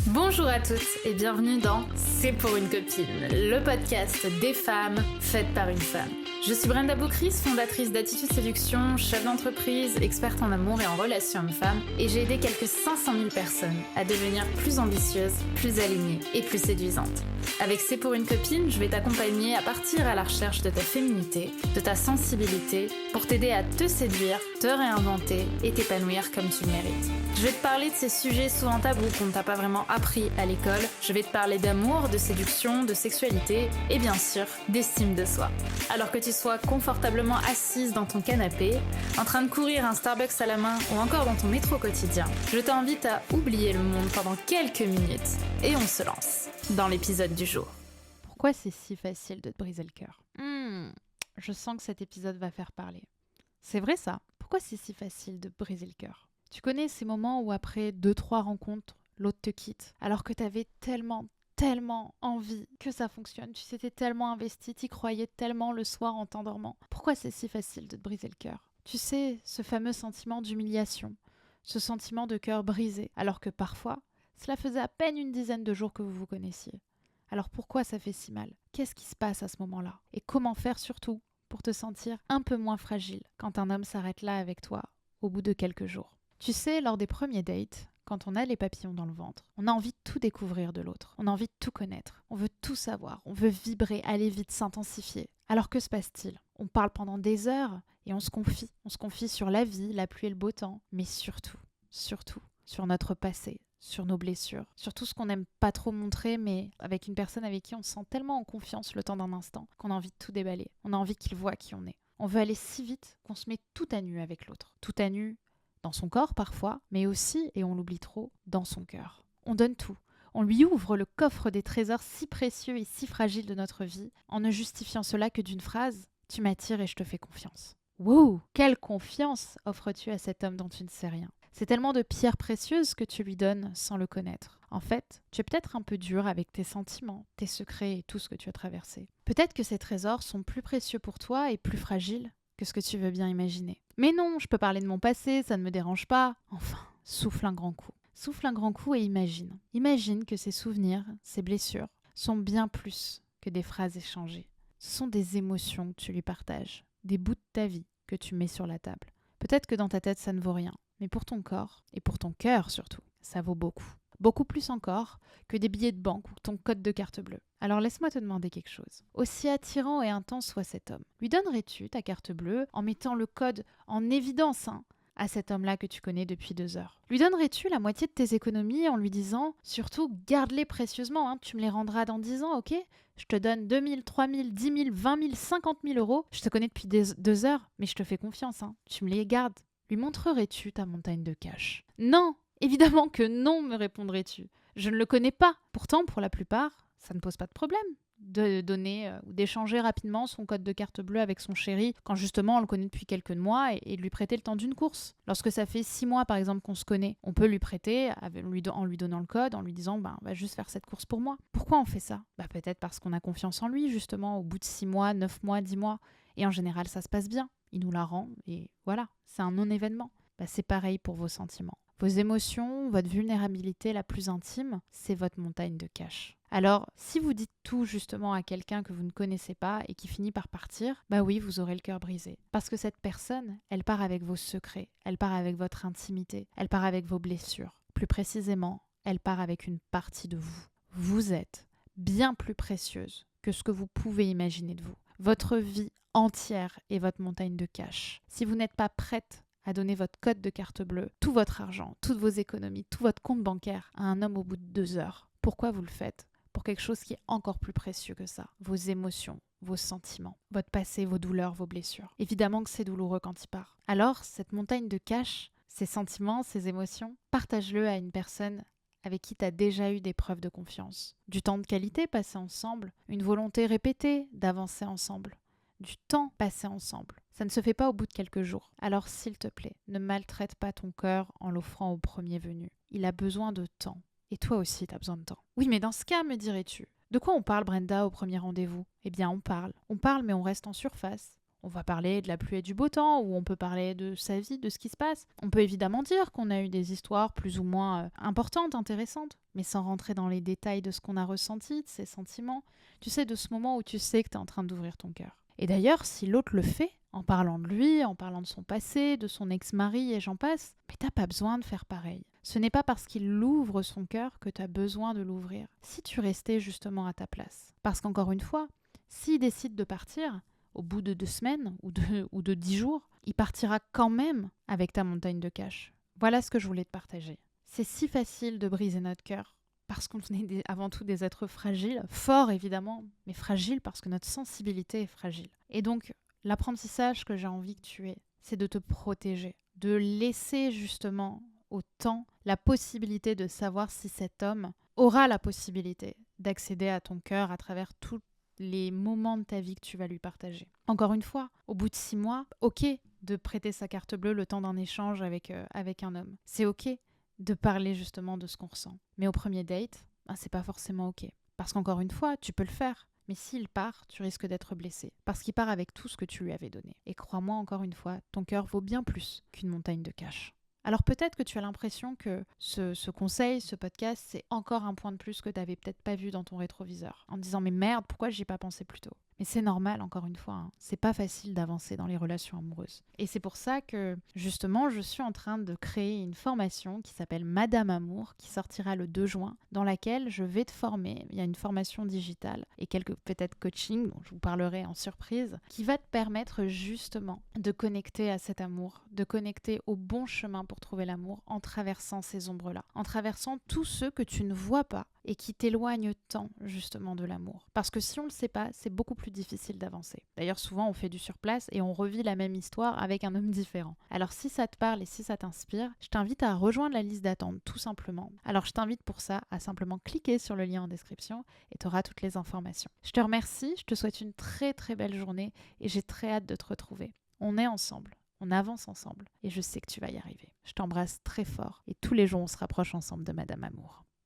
Bonjour à toutes et bienvenue dans C'est pour une copine, le podcast des femmes faites par une femme. Je suis Brenda Boucris, fondatrice d'Attitude Séduction, chef d'entreprise, experte en amour et en relations hommes-femmes, et j'ai aidé quelques 500 000 personnes à devenir plus ambitieuses, plus alignées et plus séduisantes. Avec C'est pour une copine, je vais t'accompagner à partir à la recherche de ta féminité, de ta sensibilité, pour t'aider à te séduire, te réinventer et t'épanouir comme tu le mérites. Je vais te parler de ces sujets souvent tabous qu'on ne t'a pas vraiment appris à l'école. Je vais te parler d'amour, de séduction, de sexualité et bien sûr d'estime de soi. Alors que tu sois confortablement assise dans ton canapé, en train de courir un Starbucks à la main ou encore dans ton métro quotidien, je t'invite à oublier le monde pendant quelques minutes et on se lance dans l'épisode du jour. Pourquoi c'est si facile de te briser le cœur ? Je sens que cet épisode va faire parler. C'est vrai ça. Pourquoi c'est si facile de briser le cœur ? Tu connais ces moments où après 2-3 rencontres, l'autre te quitte, alors que t'avais tellement envie que ça fonctionne. Tu t'étais tellement investi, t'y croyais tellement le soir en t'endormant. Pourquoi c'est si facile de te briser le cœur ? Tu sais, ce fameux sentiment d'humiliation, ce sentiment de cœur brisé, alors que parfois, cela faisait à peine une dizaine de jours que vous vous connaissiez. Alors pourquoi ça fait si mal ? Qu'est-ce qui se passe à ce moment-là ? Et comment faire surtout pour te sentir un peu moins fragile quand un homme s'arrête là avec toi au bout de quelques jours ? Tu sais, lors des premiers dates, quand on a les papillons dans le ventre, on a envie de tout découvrir de l'autre. On a envie de tout connaître. On veut tout savoir. On veut vibrer, aller vite, s'intensifier. Alors que se passe-t-il ? On parle pendant des heures et on se confie. On se confie sur la vie, la pluie et le beau temps. Mais surtout, sur notre passé, sur nos blessures, sur tout ce qu'on n'aime pas trop montrer, mais avec une personne avec qui on se sent tellement en confiance le temps d'un instant qu'on a envie de tout déballer. On a envie qu'il voit qui on est. On veut aller si vite qu'on se met tout à nu avec l'autre. Tout à nu dans son corps parfois, mais aussi, et on l'oublie trop, dans son cœur. On donne tout. On lui ouvre le coffre des trésors si précieux et si fragiles de notre vie, en ne justifiant cela que d'une phrase « Tu m'attires et je te fais confiance ». Wow, quelle confiance offres-tu à cet homme dont tu ne sais rien ? C'est tellement de pierres précieuses que tu lui donnes sans le connaître. En fait, tu es peut-être un peu dur avec tes sentiments, tes secrets et tout ce que tu as traversé. Peut-être que ces trésors sont plus précieux pour toi et plus fragiles que ce que tu veux bien imaginer. Mais non, je peux parler de mon passé, ça ne me dérange pas. Enfin, souffle un grand coup. Souffle un grand coup et imagine. Imagine que ces souvenirs, ces blessures, sont bien plus que des phrases échangées. Ce sont des émotions que tu lui partages, des bouts de ta vie que tu mets sur la table. Peut-être que dans ta tête, ça ne vaut rien, mais pour ton corps, et pour ton cœur surtout, ça vaut beaucoup. Beaucoup plus encore que des billets de banque ou ton code de carte bleue. Alors laisse-moi te demander quelque chose. Aussi attirant et intense soit cet homme, lui donnerais-tu ta carte bleue en mettant le code en évidence à cet homme-là que tu connais depuis 2 heures ? Lui donnerais-tu la moitié de tes économies en lui disant « Surtout, garde-les précieusement, tu me les rendras dans 10 ans, ok ? Je te donne 2 000, 3 000, 10 000, 20 000, 50 000 euros. Je te connais depuis 2 heures, mais je te fais confiance, tu me les gardes. » Lui montrerais-tu ta montagne de cash ? Non ! Évidemment que non, me répondrais-tu. Je ne le connais pas. Pourtant, pour la plupart, ça ne pose pas de problème de donner ou d'échanger rapidement son code de carte bleue avec son chéri quand justement on le connaît depuis quelques mois et de lui prêter le temps d'une course. Lorsque ça fait 6 mois par exemple qu'on se connaît, on peut lui prêter en lui donnant le code, en lui disant on va juste faire cette course pour moi. Pourquoi on fait ça ? Peut-être parce qu'on a confiance en lui justement au bout de 6 mois, 9 mois, 10 mois. Et en général ça se passe bien. Il nous la rend et voilà, c'est un non-événement. C'est pareil pour vos sentiments. Vos émotions, votre vulnérabilité la plus intime, c'est votre montagne de cash. Alors, si vous dites tout justement à quelqu'un que vous ne connaissez pas et qui finit par partir, oui, vous aurez le cœur brisé. Parce que cette personne, elle part avec vos secrets, elle part avec votre intimité, elle part avec vos blessures. Plus précisément, elle part avec une partie de vous. Vous êtes bien plus précieuse que ce que vous pouvez imaginer de vous. Votre vie entière est votre montagne de cash. Si vous n'êtes pas prête à donner votre code de carte bleue, tout votre argent, toutes vos économies, tout votre compte bancaire à un homme au bout de 2 heures, pourquoi vous le faites ? Pour quelque chose qui est encore plus précieux que ça. Vos émotions, vos sentiments, votre passé, vos douleurs, vos blessures. Évidemment que c'est douloureux quand il part. Alors, cette montagne de cash, ces sentiments, ces émotions, partage-le à une personne avec qui tu as déjà eu des preuves de confiance. Du temps de qualité passé ensemble, une volonté répétée d'avancer ensemble. Du temps passé ensemble. Ça ne se fait pas au bout de quelques jours. Alors s'il te plaît, ne maltraite pas ton cœur en l'offrant au premier venu. Il a besoin de temps. Et toi aussi, tu as besoin de temps. Oui, mais dans ce cas, me dirais-tu, de quoi on parle, Brenda, au premier rendez-vous ? Eh bien, on parle. On parle, mais on reste en surface. On va parler de la pluie et du beau temps, ou on peut parler de sa vie, de ce qui se passe. On peut évidemment dire qu'on a eu des histoires plus ou moins importantes, intéressantes, mais sans rentrer dans les détails de ce qu'on a ressenti, de ses sentiments. Tu sais, de ce moment où tu sais que tu es en train d'ouvrir ton cœur. Et d'ailleurs, si l'autre le fait, en parlant de lui, en parlant de son passé, de son ex-mari et j'en passe, mais t'as pas besoin de faire pareil. Ce n'est pas parce qu'il ouvre son cœur que tu as besoin de l'ouvrir. Si tu restais justement à ta place. Parce qu'encore une fois, s'il décide de partir, au bout de 2 semaines ou de 10 jours, il partira quand même avec ta montagne de cash. Voilà ce que je voulais te partager. C'est si facile de briser notre cœur. Parce qu'on est avant tout des êtres fragiles, forts évidemment, mais fragiles parce que notre sensibilité est fragile. Et donc, l'apprentissage que j'ai envie que tu aies, c'est de te protéger, de laisser justement au temps la possibilité de savoir si cet homme aura la possibilité d'accéder à ton cœur à travers tous les moments de ta vie que tu vas lui partager. Encore une fois, au bout de 6 mois, ok de prêter sa carte bleue le temps d'un échange avec un homme. C'est ok de parler justement de ce qu'on ressent. Mais au premier date, c'est pas forcément ok. Parce qu'encore une fois, tu peux le faire. Mais s'il part, tu risques d'être blessé. Parce qu'il part avec tout ce que tu lui avais donné. Et crois-moi encore une fois, ton cœur vaut bien plus qu'une montagne de cash. Alors peut-être que tu as l'impression que ce conseil, ce podcast, c'est encore un point de plus que tu n'avais peut-être pas vu dans ton rétroviseur. En te disant mais merde, pourquoi j'y ai pas pensé plus tôt ? Mais c'est normal, encore une fois, c'est pas facile d'avancer dans les relations amoureuses. Et c'est pour ça que, justement, je suis en train de créer une formation qui s'appelle Madame Amour, qui sortira le 2 juin, dans laquelle je vais te former. Il y a une formation digitale et quelques peut-être coaching, dont je vous parlerai en surprise, qui va te permettre justement de connecter à cet amour, de connecter au bon chemin pour trouver l'amour en traversant ces ombres-là, en traversant tous ceux que tu ne vois pas et qui t'éloignent tant justement de l'amour. Parce que si on ne le sait pas, c'est beaucoup plus difficile d'avancer. D'ailleurs, souvent, on fait du surplace et on revit la même histoire avec un homme différent. Alors, si ça te parle et si ça t'inspire, je t'invite à rejoindre la liste d'attente, tout simplement. Alors, je t'invite pour ça à simplement cliquer sur le lien en description et tu auras toutes les informations. Je te remercie, je te souhaite une très très belle journée et j'ai très hâte de te retrouver. On est ensemble. On avance ensemble et je sais que tu vas y arriver. Je t'embrasse très fort et tous les jours on se rapproche ensemble de Madame Amour.